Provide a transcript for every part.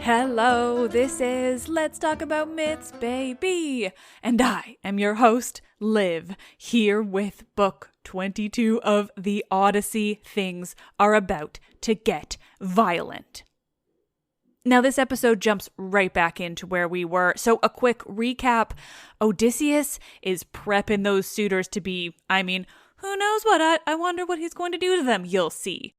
Hello, this is Let's Talk About Myths, baby! And I am your host, Liv, here with Book 22 of the Odyssey. Things are about to get violent. Now, this episode jumps right back into where we were, so a quick recap. Odysseus is prepping those suitors to be, who knows what? I wonder what he's going to do to them. You'll see.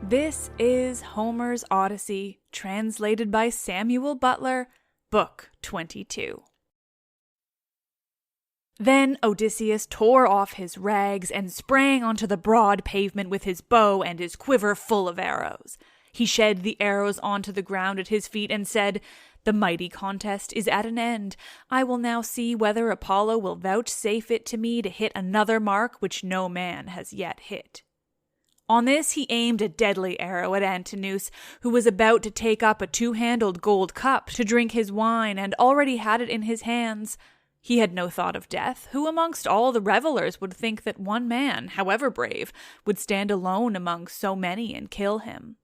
This is Homer's Odyssey, translated by Samuel Butler, Book 22. Then Odysseus tore off his rags and sprang onto the broad pavement with his bow and his quiver full of arrows. He shed the arrows onto the ground at his feet and said, "The mighty contest is at an end. I will now see whether Apollo will vouchsafe it to me to hit another mark which no man has yet hit." On this he aimed a deadly arrow at Antinous, who was about to take up a two-handled gold cup to drink his wine and already had it in his hands. He had no thought of death. Who amongst all the revelers would think that one man, however brave, would stand alone among so many and kill him?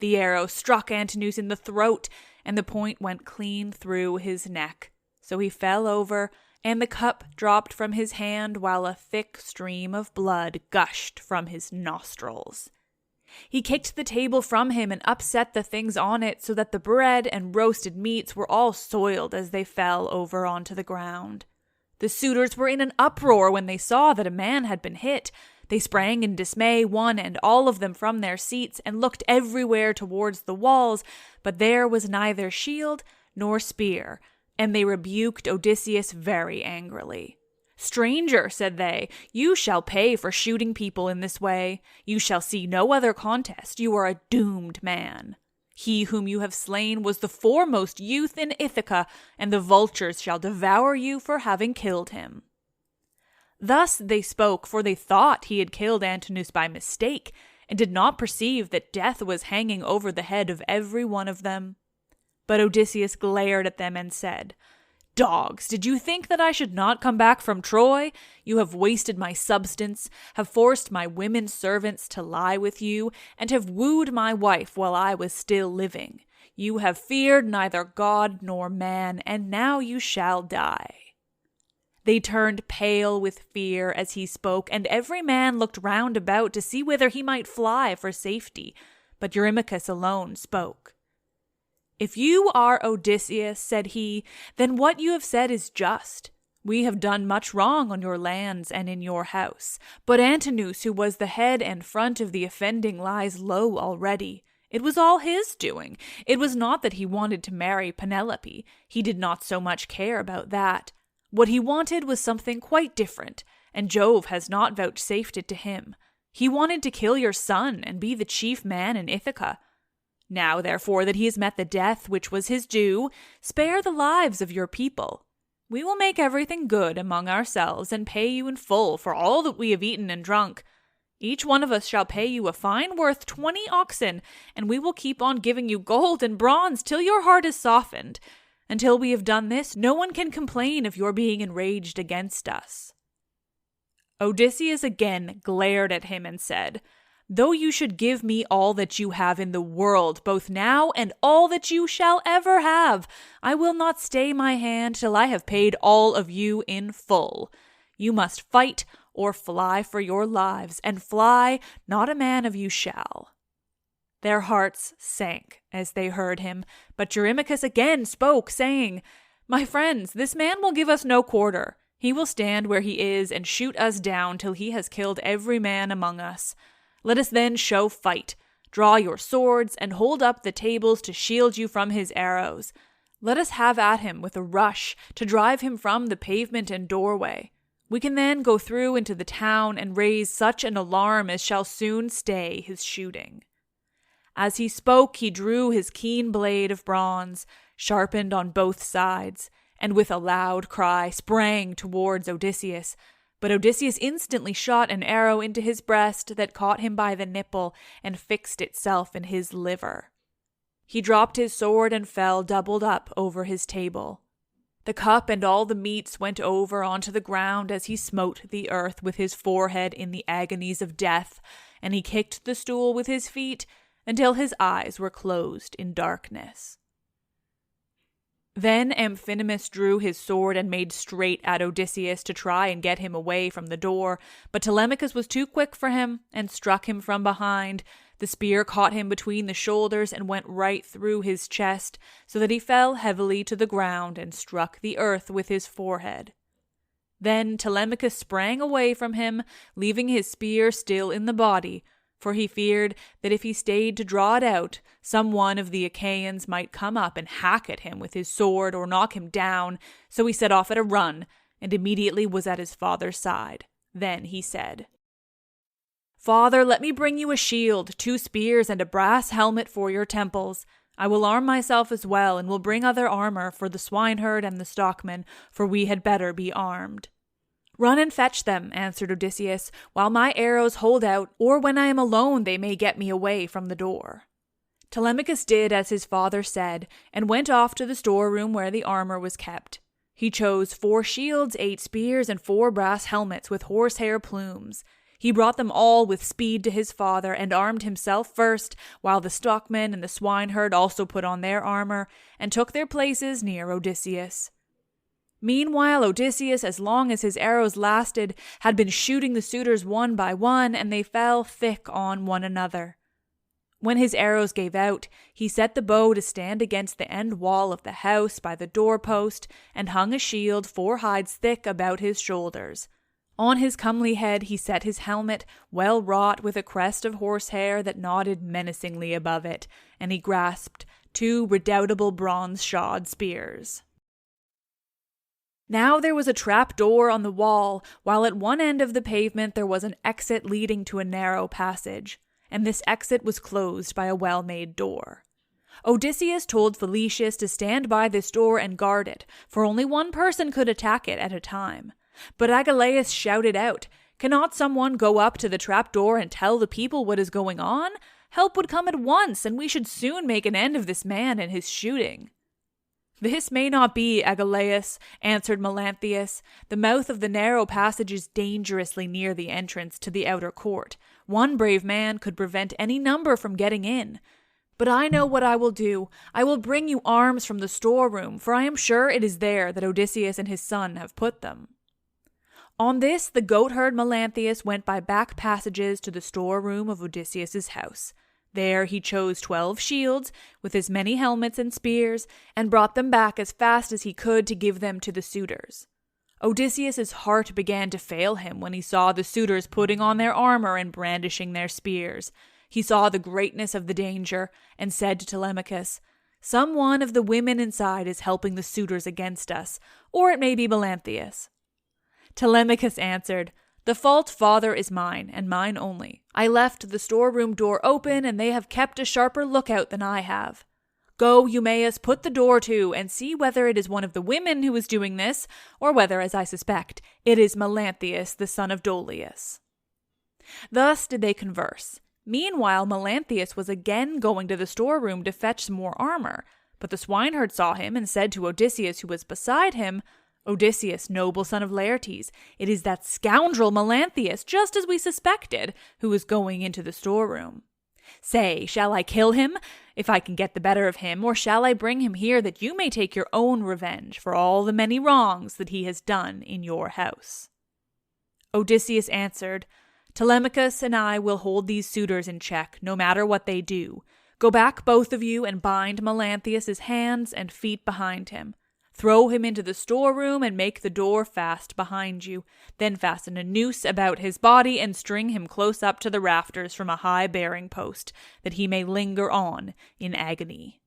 The arrow struck Antinous in the throat, and the point went clean through his neck. So he fell over, and the cup dropped from his hand while a thick stream of blood gushed from his nostrils. He kicked the table from him and upset the things on it so that the bread and roasted meats were all soiled as they fell over onto the ground. The suitors were in an uproar when they saw that a man had been hit. They sprang in dismay, one and all of them, from their seats and looked everywhere towards the walls, but there was neither shield nor spear, and they rebuked Odysseus very angrily. "Stranger," said they, "you shall pay for shooting people in this way. You shall see no other contest. You are a doomed man. He whom you have slain was the foremost youth in Ithaca, and the vultures shall devour you for having killed him." Thus they spoke, for they thought he had killed Antinous by mistake, and did not perceive that death was hanging over the head of every one of them. But Odysseus glared at them and said, "Dogs, did you think that I should not come back from Troy? You have wasted my substance, have forced my women servants to lie with you, and have wooed my wife while I was still living. You have feared neither God nor man, and now you shall die." They turned pale with fear as he spoke, and every man looked round about to see whither he might fly for safety, but Eurymachus alone spoke. "If you are Odysseus," said he, "then what you have said is just. We have done much wrong on your lands and in your house. But Antinous, who was the head and front of the offending, lies low already. It was all his doing. It was not that he wanted to marry Penelope. He did not so much care about that. What he wanted was something quite different, and Jove has not vouchsafed it to him. He wanted to kill your son and be the chief man in Ithaca. Now, therefore, that he has met the death which was his due, spare the lives of your people. We will make everything good among ourselves and pay you in full for all that we have eaten and drunk. Each one of us shall pay you a fine worth 20 oxen, and we will keep on giving you gold and bronze till your heart is softened. Until we have done this, no one can complain of your being enraged against us." Odysseus again glared at him and said, "Though you should give me all that you have in the world, both now and all that you shall ever have, I will not stay my hand till I have paid all of you in full. You must fight or fly for your lives, and fly not a man of you shall." Their hearts sank as they heard him, but Eurymachus again spoke, saying, "My friends, this man will give us no quarter. He will stand where he is and shoot us down till he has killed every man among us. Let us then show fight. Draw your swords and hold up the tables to shield you from his arrows. Let us have at him with a rush to drive him from the pavement and doorway. We can then go through into the town and raise such an alarm as shall soon stay his shooting." As he spoke, he drew his keen blade of bronze, sharpened on both sides, and with a loud cry sprang towards Odysseus. But Odysseus instantly shot an arrow into his breast that caught him by the nipple and fixed itself in his liver. He dropped his sword and fell doubled up over his table. The cup and all the meats went over onto the ground as he smote the earth with his forehead in the agonies of death, and he kicked the stool with his feet until his eyes were closed in darkness. Then Amphinomus drew his sword and made straight at Odysseus to try and get him away from the door, but Telemachus was too quick for him and struck him from behind. The spear caught him between the shoulders and went right through his chest, so that he fell heavily to the ground and struck the earth with his forehead. Then Telemachus sprang away from him, leaving his spear still in the body, for he feared that if he stayed to draw it out, some one of the Achaeans might come up and hack at him with his sword or knock him down. So he set off at a run, and immediately was at his father's side. Then he said, "Father, let me bring you a shield, 2 spears, and a brass helmet for your temples. I will arm myself as well, and will bring other armor for the swineherd and the stockman, for we had better be armed." "Run and fetch them," answered Odysseus, "while my arrows hold out, or when I am alone they may get me away from the door." Telemachus did as his father said, and went off to the storeroom where the armor was kept. He chose 4 shields, 8 spears, and 4 brass helmets with horsehair plumes. He brought them all with speed to his father, and armed himself first, while the stockman and the swineherd also put on their armor, and took their places near Odysseus. Meanwhile, Odysseus, as long as his arrows lasted, had been shooting the suitors one by one, and they fell thick on one another. When his arrows gave out, he set the bow to stand against the end wall of the house by the doorpost, and hung a shield 4 hides thick about his shoulders. On his comely head he set his helmet, well wrought with a crest of horsehair that nodded menacingly above it, and he grasped 2 redoubtable bronze-shod spears. Now there was a trap door on the wall, while at one end of the pavement there was an exit leading to a narrow passage, and this exit was closed by a well-made door. Odysseus told Felicius to stand by this door and guard it, for only one person could attack it at a time. But Agelaus shouted out, "Cannot someone go up to the trap door and tell the people what is going on? Help would come at once, and we should soon make an end of this man and his shooting." "This may not be, Agelaus," answered Melanthius. "The mouth of the narrow passage is dangerously near the entrance to the outer court. One brave man could prevent any number from getting in. But I know what I will do. I will bring you arms from the storeroom, for I am sure it is there that Odysseus and his son have put them." On this, the goatherd Melanthius went by back passages to the storeroom of Odysseus's house. There he chose 12 shields, with as many helmets and spears, and brought them back as fast as he could to give them to the suitors. Odysseus's heart began to fail him when he saw the suitors putting on their armor and brandishing their spears. He saw the greatness of the danger, and said to Telemachus, "Some one of the women inside is helping the suitors against us, or it may be Melanthius." Telemachus answered, "The fault, father, is mine, and mine only. I left the storeroom door open, and they have kept a sharper lookout than I have. Go, Eumaeus, put the door to, and see whether it is one of the women who is doing this, or whether, as I suspect, it is Melanthius, the son of Dolius." Thus did they converse. Meanwhile, Melanthius was again going to the storeroom to fetch some more armor, but the swineherd saw him and said to Odysseus, who was beside him, "Odysseus, noble son of Laertes, it is that scoundrel Melanthius, just as we suspected, who is going into the storeroom. Say, shall I kill him, if I can get the better of him, or shall I bring him here that you may take your own revenge for all the many wrongs that he has done in your house?" Odysseus answered, "Telemachus and I will hold these suitors in check, no matter what they do. Go back, both of you, and bind Melanthius's hands and feet behind him. Throw him into the storeroom and make the door fast behind you. Then fasten a noose about his body and string him close up to the rafters from a high bearing post, that he may linger on in agony."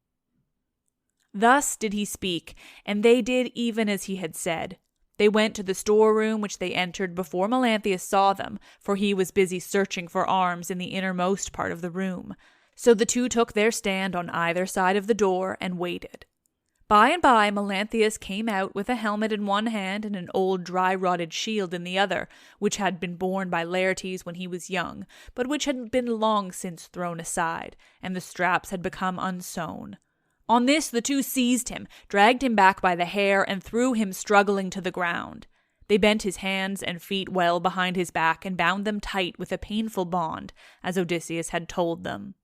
Thus did he speak, and they did even as he had said. They went to the storeroom, which they entered before Melanthius saw them, for he was busy searching for arms in the innermost part of the room. So the two took their stand on either side of the door and waited. By and by Melanthius came out with a helmet in one hand and an old dry-rotted shield in the other, which had been borne by Laertes when he was young, but which had been long since thrown aside, and the straps had become unsewn. On this the two seized him, dragged him back by the hair, and threw him struggling to the ground. They bent his hands and feet well behind his back and bound them tight with a painful bond, as Odysseus had told them.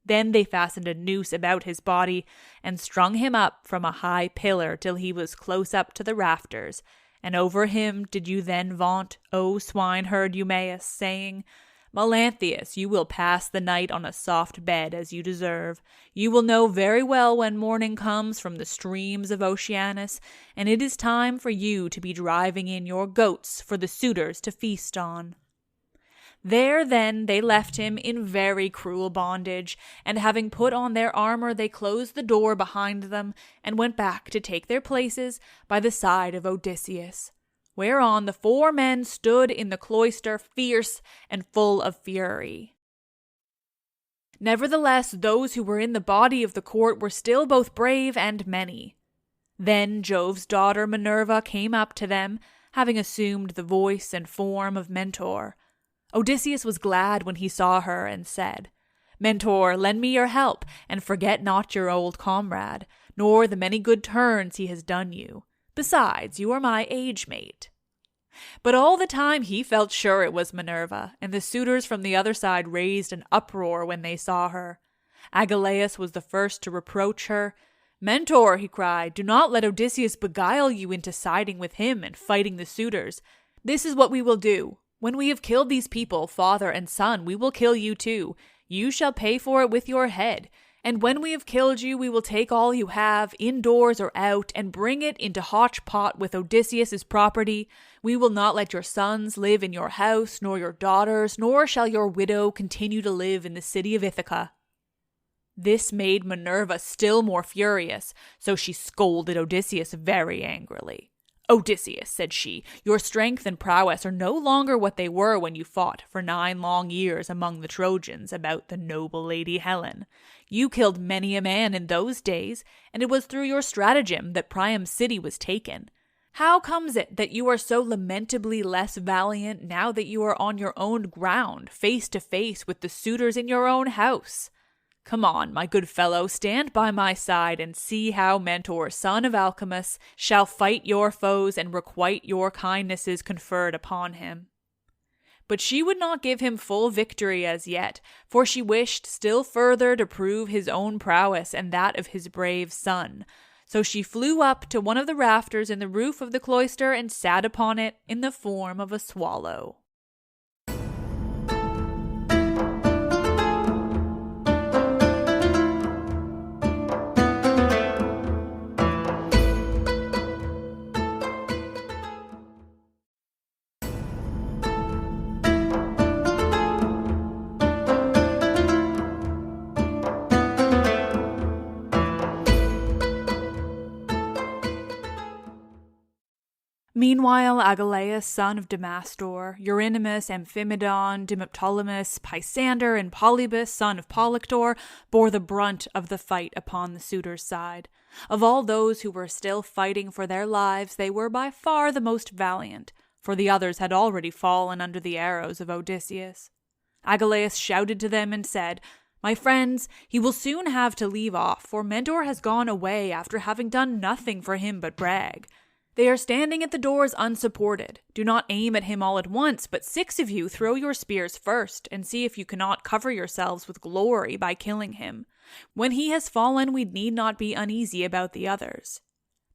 Then they fastened a noose about his body and strung him up from a high pillar till he was close up to the rafters. And over him did you then vaunt, O swineherd Eumaeus, saying, "Melanthius, you will pass the night on a soft bed as you deserve. You will know very well when morning comes from the streams of Oceanus, and it is time for you to be driving in your goats for the suitors to feast on." There then they left him in very cruel bondage, and having put on their armor they closed the door behind them, and went back to take their places by the side of Odysseus. Whereon the 4 men stood in the cloister fierce and full of fury. Nevertheless, those who were in the body of the court were still both brave and many. Then Jove's daughter Minerva came up to them, having assumed the voice and form of Mentor. Odysseus was glad when he saw her and said, "Mentor, lend me your help, and forget not your old comrade, nor the many good turns he has done you. Besides, you are my age-mate." But all the time he felt sure it was Minerva, and the suitors from the other side raised an uproar when they saw her. Agelaus was the first to reproach her. "Mentor," he cried, "do not let Odysseus beguile you into siding with him and fighting the suitors. This is what we will do. When we have killed these people, father and son, we will kill you too. You shall pay for it with your head. And when we have killed you, we will take all you have, indoors or out, and bring it into hotch-pot with Odysseus's property. We will not let your sons live in your house, nor your daughters, nor shall your widow continue to live in the city of Ithaca." This made Minerva still more furious, so she scolded Odysseus very angrily. "Odysseus," said she, "your strength and prowess are no longer what they were when you fought for 9 long years among the Trojans about the noble lady Helen. You killed many a man in those days, and it was through your stratagem that Priam's city was taken. How comes it that you are so lamentably less valiant now that you are on your own ground, face to face with the suitors in your own house? Come on, my good fellow, stand by my side and see how Mentor, son of Alcimus, shall fight your foes and requite your kindnesses conferred upon him." But she would not give him full victory as yet, for she wished still further to prove his own prowess and that of his brave son. So she flew up to one of the rafters in the roof of the cloister and sat upon it in the form of a swallow. Meanwhile, Agelaus, son of Damastor, Eurynomus, Amphimedon, Dimoptolemus, Pisander, and Polybus, son of Polyctor, bore the brunt of the fight upon the suitors' side. Of all those who were still fighting for their lives, they were by far the most valiant, for the others had already fallen under the arrows of Odysseus. Agelaus shouted to them and said, "My friends, he will soon have to leave off, for Mentor has gone away after having done nothing for him but brag. They are standing at the doors unsupported. Do not aim at him all at once, but 6 of you throw your spears first, and see if you cannot cover yourselves with glory by killing him. When he has fallen, we need not be uneasy about the others."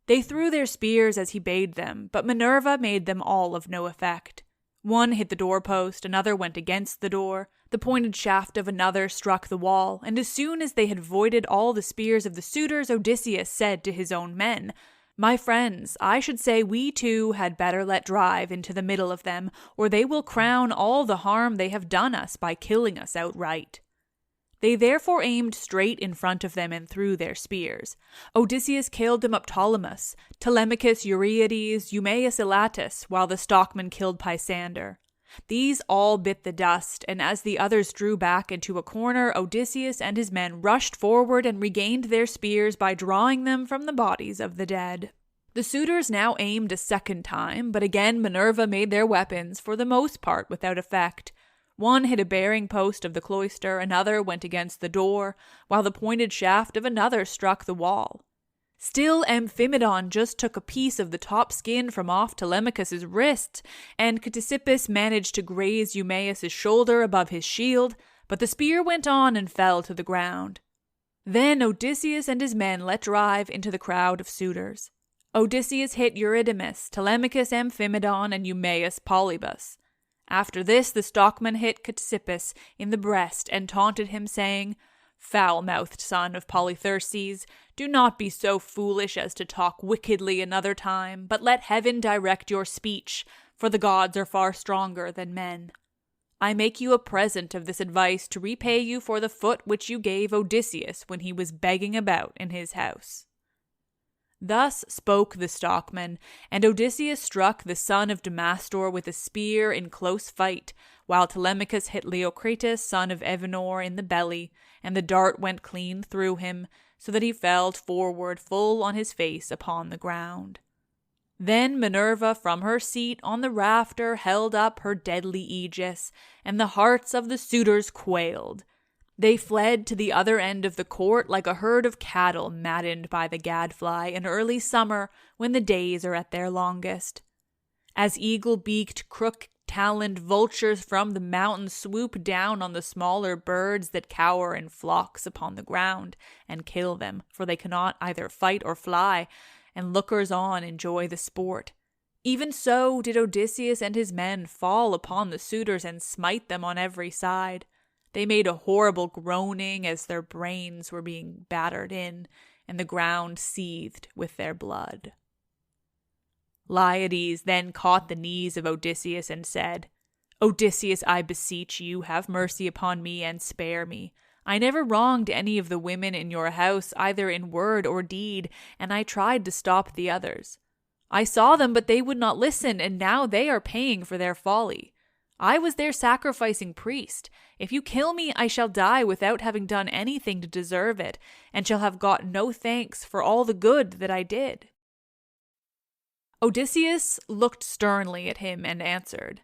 They threw their spears as he bade them, but Minerva made them all of no effect. One hit the doorpost, another went against the door, the pointed shaft of another struck the wall, and as soon as they had voided all the spears of the suitors, Odysseus said to his own men, My friends, I should say we too had better let drive into the middle of them, or they will crown all the harm they have done us by killing us outright." They therefore aimed straight in front of them and threw their spears. Odysseus killed Demoptolemus, Telemachus Euryades, Eumaeus Elatus, while the stockmen killed Pisander. These all bit the dust, and as the others drew back into a corner, Odysseus and his men rushed forward and regained their spears by drawing them from the bodies of the dead. The suitors now aimed a second time, but again Minerva made their weapons, for the most part, without effect. One hit a bearing post of the cloister, another went against the door, while the pointed shaft of another struck the wall. Still, Amphimedon just took a piece of the top skin from off Telemachus's wrist, and Ctesippus managed to graze Eumaeus' shoulder above his shield, but the spear went on and fell to the ground. Then Odysseus and his men let drive into the crowd of suitors. Odysseus hit Eurydamas, Telemachus Amphimedon, and Eumaeus Polybus. After this, the stockman hit Ctesippus in the breast and taunted him, saying, "Foul-mouthed son of Polytherses, do not be so foolish as to talk wickedly another time, but let heaven direct your speech, for the gods are far stronger than men. I make you a present of this advice to repay you for the foot which you gave Odysseus when he was begging about in his house." Thus spoke the stockman, and Odysseus struck the son of Damastor with a spear in close fight, while Telemachus hit Leocritus, son of Evenor, in the belly, and the dart went clean through him, so that he fell forward full on his face upon the ground. Then Minerva from her seat on the rafter held up her deadly aegis, and the hearts of the suitors quailed. They fled to the other end of the court like a herd of cattle maddened by the gadfly in early summer when the days are at their longest. As eagle-beaked, crook-taloned vultures from the mountains swoop down on the smaller birds that cower in flocks upon the ground and kill them, for they cannot either fight or fly, and lookers-on enjoy the sport. Even so did Odysseus and his men fall upon the suitors and smite them on every side. They made a horrible groaning as their brains were being battered in, and the ground seethed with their blood. Liades then caught the knees of Odysseus and said, "Odysseus, I beseech you, have mercy upon me and spare me. I never wronged any of the women in your house, either in word or deed, and I tried to stop the others. I saw them, but they would not listen, and now they are paying for their folly. I was their sacrificing priest. If you kill me, I shall die without having done anything to deserve it, and shall have got no thanks for all the good that I did." Odysseus looked sternly at him and answered,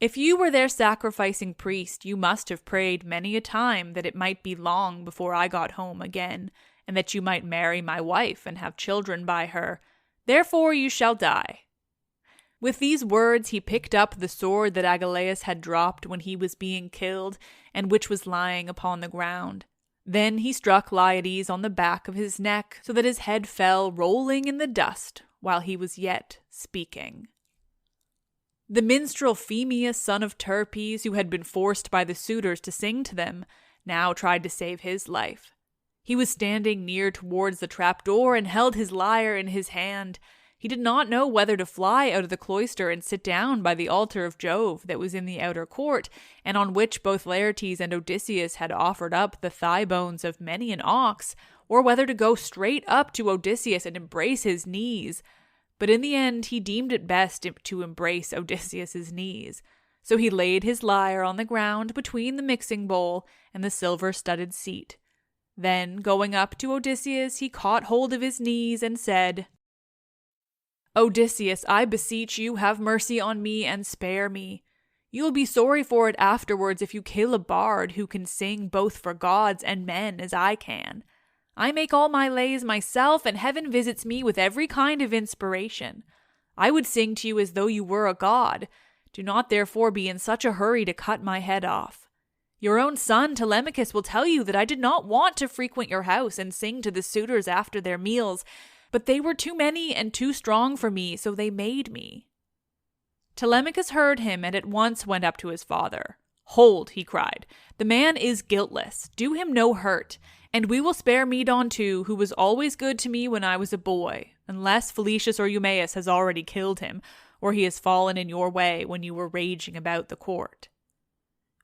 "If you were their sacrificing priest, you must have prayed many a time that it might be long before I got home again, and that you might marry my wife and have children by her. Therefore you shall die." With these words he picked up the sword that Agelaus had dropped when he was being killed, and which was lying upon the ground. Then he struck Liades on the back of his neck, so that his head fell rolling in the dust while he was yet speaking. The minstrel Phemius, son of Terpes, who had been forced by the suitors to sing to them, now tried to save his life. He was standing near towards the trapdoor and held his lyre in his hand. He did not know whether to fly out of the cloister and sit down by the altar of Jove that was in the outer court, and on which both Laertes and Odysseus had offered up the thigh bones of many an ox, or whether to go straight up to Odysseus and embrace his knees. But in the end he deemed it best to embrace Odysseus's knees. So he laid his lyre on the ground between the mixing bowl and the silver-studded seat. Then, going up to Odysseus, he caught hold of his knees and said, "Odysseus, I beseech you, have mercy on me and spare me. You will be sorry for it afterwards if you kill a bard who can sing both for gods and men as I can. I make all my lays myself, and heaven visits me with every kind of inspiration. I would sing to you as though you were a god. Do not therefore be in such a hurry to cut my head off. Your own son Telemachus will tell you that I did not want to frequent your house and sing to the suitors after their meals, but they were too many and too strong for me, so they made me." Telemachus heard him and at once went up to his father. "Hold," he cried, "the man is guiltless. Do him no hurt, and we will spare Medon too, who was always good to me when I was a boy, unless Felicius or Eumaeus has already killed him, or he has fallen in your way when you were raging about the court."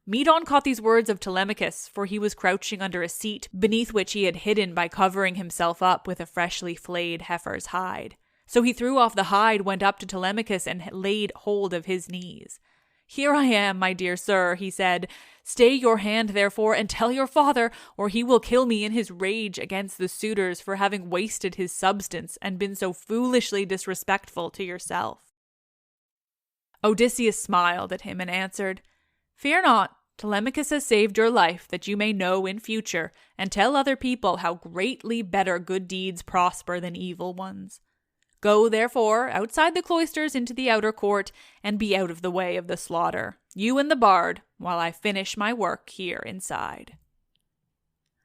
Medon caught these words of Telemachus, for he was crouching under a seat beneath which he had hidden by covering himself up with a freshly flayed heifer's hide. So he threw off the hide, went up to Telemachus, and laid hold of his knees. "Here I am, my dear sir," he said. "Stay your hand, therefore, and tell your father, or he will kill me in his rage against the suitors for having wasted his substance and been so foolishly disrespectful to yourself." Odysseus smiled at him and answered, "Fear not. Telemachus has saved your life, that you may know in future, and tell other people how greatly better good deeds prosper than evil ones. Go, therefore, outside the cloisters into the outer court, and be out of the way of the slaughter, you and the bard, while I finish my work here inside."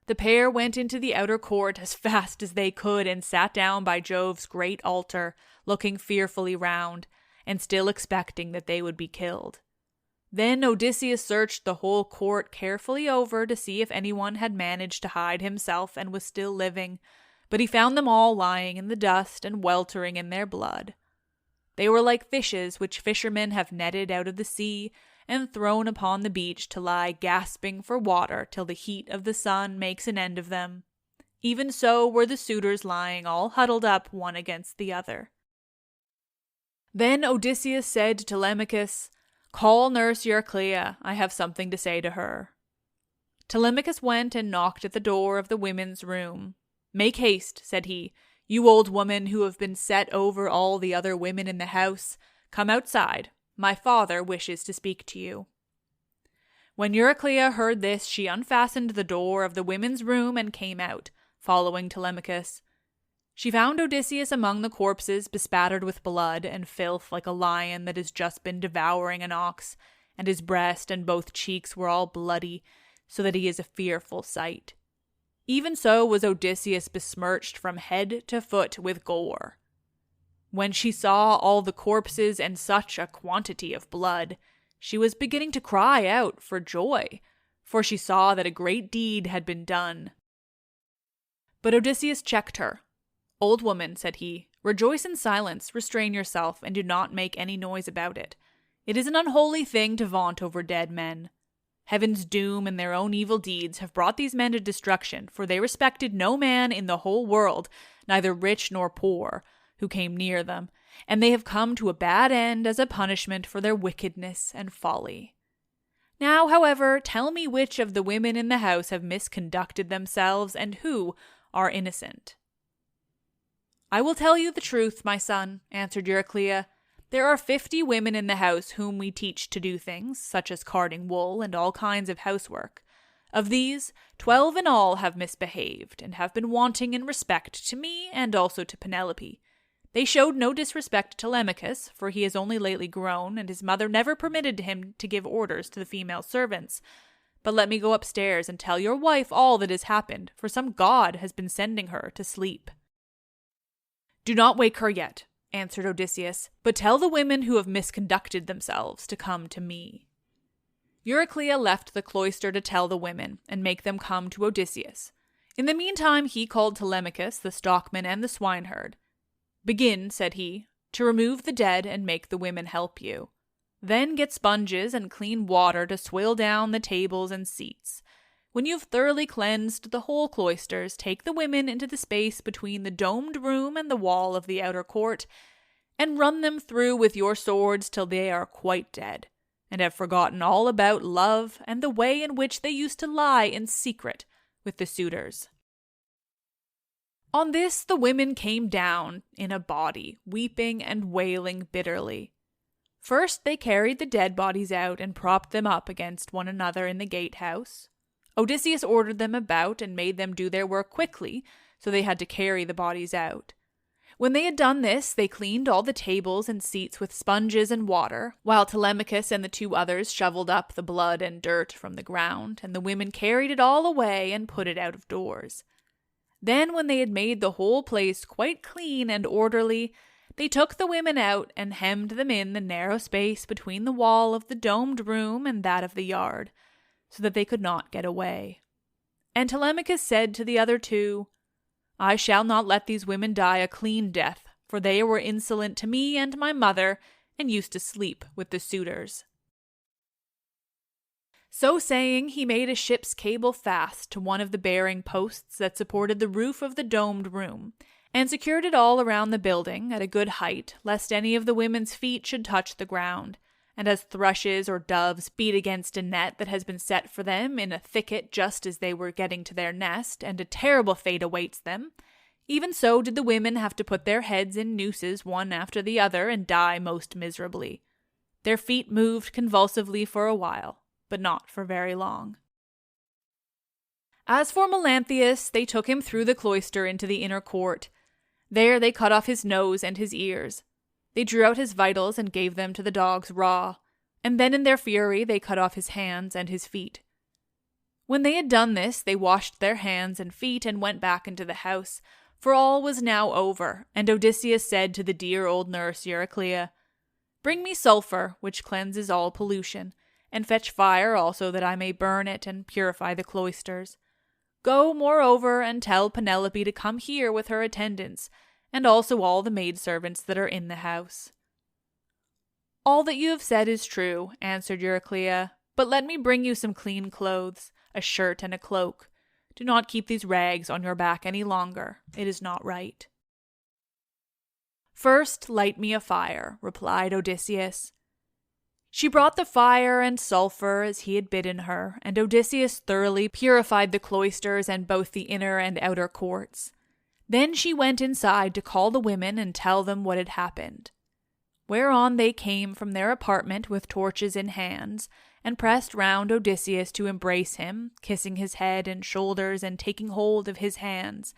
The pair went into the outer court as fast as they could and sat down by Jove's great altar, looking fearfully round, and still expecting that they would be killed. Then Odysseus searched the whole court carefully over to see if anyone had managed to hide himself and was still living, but he found them all lying in the dust and weltering in their blood. They were like fishes which fishermen have netted out of the sea and thrown upon the beach to lie gasping for water till the heat of the sun makes an end of them. Even so were the suitors lying all huddled up one against the other. Then Odysseus said to Telemachus, "Call nurse Euryclea, I have something to say to her." Telemachus went and knocked at the door of the women's room. "Make haste," said he, "you old woman who have been set over all the other women in the house. Come outside. My father wishes to speak to you." When Euryclea heard this, she unfastened the door of the women's room and came out, following Telemachus. She found Odysseus among the corpses, bespattered with blood and filth like a lion that has just been devouring an ox, and his breast and both cheeks were all bloody, so that he is a fearful sight. Even so was Odysseus besmirched from head to foot with gore. When she saw all the corpses and such a quantity of blood, she was beginning to cry out for joy, for she saw that a great deed had been done. But Odysseus checked her. "Old woman," said he, "rejoice in silence, restrain yourself, and do not make any noise about it. It is an unholy thing to vaunt over dead men. Heaven's doom and their own evil deeds have brought these men to destruction, for they respected no man in the whole world, neither rich nor poor, who came near them, and they have come to a bad end as a punishment for their wickedness and folly. Now, however, tell me which of the women in the house have misconducted themselves, and who are innocent." "I will tell you the truth, my son," answered Euryclea. "There are 50 women in the house whom we teach to do things, such as carding wool and all kinds of housework. Of these, 12 in all have misbehaved, and have been wanting in respect to me and also to Penelope. They showed no disrespect to Telemachus, for he is only lately grown, and his mother never permitted him to give orders to the female servants. But let me go upstairs and tell your wife all that has happened, for some god has been sending her to sleep." "Do not wake her yet," answered Odysseus, "but tell the women who have misconducted themselves to come to me." Euryclea left the cloister to tell the women, and make them come to Odysseus. In the meantime he called Telemachus, the stockman, and the swineherd. "Begin," said he, "to remove the dead and make the women help you. Then get sponges and clean water to swill down the tables and seats. When you've thoroughly cleansed the whole cloisters, take the women into the space between the domed room and the wall of the outer court, and run them through with your swords till they are quite dead, and have forgotten all about love and the way in which they used to lie in secret with the suitors." On this the women came down in a body, weeping and wailing bitterly. First they carried the dead bodies out and propped them up against one another in the gatehouse. Odysseus ordered them about and made them do their work quickly, so they had to carry the bodies out. When they had done this, they cleaned all the tables and seats with sponges and water, while Telemachus and the 2 others shoveled up the blood and dirt from the ground, and the women carried it all away and put it out of doors. Then, when they had made the whole place quite clean and orderly, they took the women out and hemmed them in the narrow space between the wall of the domed room and that of the yard, so that they could not get away. And Telemachus said to the other 2, "I shall not let these women die a clean death, for they were insolent to me and my mother, and used to sleep with the suitors." So saying, he made a ship's cable fast to one of the bearing posts that supported the roof of the domed room, and secured it all around the building at a good height, lest any of the women's feet should touch the ground. And as thrushes or doves beat against a net that has been set for them in a thicket just as they were getting to their nest, and a terrible fate awaits them, even so did the women have to put their heads in nooses one after the other and die most miserably. Their feet moved convulsively for a while, but not for very long. As for Melanthius, they took him through the cloister into the inner court. There they cut off his nose and his ears. They drew out his vitals and gave them to the dogs raw, and then in their fury they cut off his hands and his feet. When they had done this, they washed their hands and feet and went back into the house, for all was now over, and Odysseus said to the dear old nurse Euryclea, "Bring me sulphur, which cleanses all pollution, and fetch fire also that I may burn it and purify the cloisters. Go, moreover, and tell Penelope to come here with her attendants, and also all the maidservants that are in the house." "All that you have said is true," answered Euryclea, "but let me bring you some clean clothes, a shirt and a cloak. Do not keep these rags on your back any longer. It is not right." "First light me a fire," replied Odysseus. She brought the fire and sulphur as he had bidden her, and Odysseus thoroughly purified the cloisters and both the inner and outer courts. Then she went inside to call the women and tell them what had happened. Whereon they came from their apartment with torches in hands, and pressed round Odysseus to embrace him, kissing his head and shoulders and taking hold of his hands.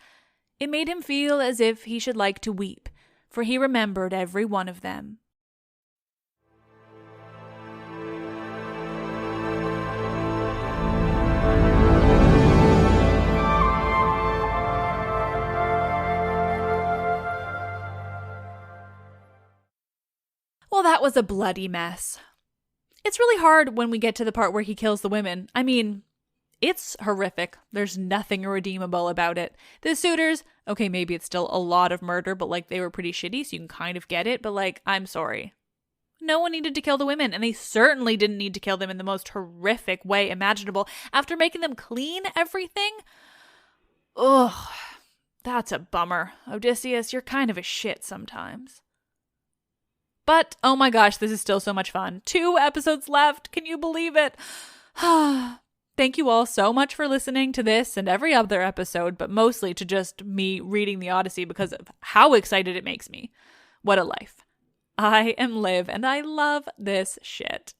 It made him feel as if he should like to weep, for he remembered every one of them. Well, that was a bloody mess. It's really hard when we get to the part where he kills the women. I mean, it's horrific. There's nothing redeemable about it. The suitors, okay, maybe it's still a lot of murder, but like they were pretty shitty, so you can kind of get it, but like, I'm sorry. No one needed to kill the women, and they certainly didn't need to kill them in the most horrific way imaginable after making them clean everything. Ugh, that's a bummer. Odysseus, you're kind of a shit sometimes. But, oh my gosh, this is still so much fun. 2 episodes left. Can you believe it? Thank you all so much for listening to this and every other episode, but mostly to just me reading the Odyssey because of how excited it makes me. What a life. I am Liv, and I love this shit.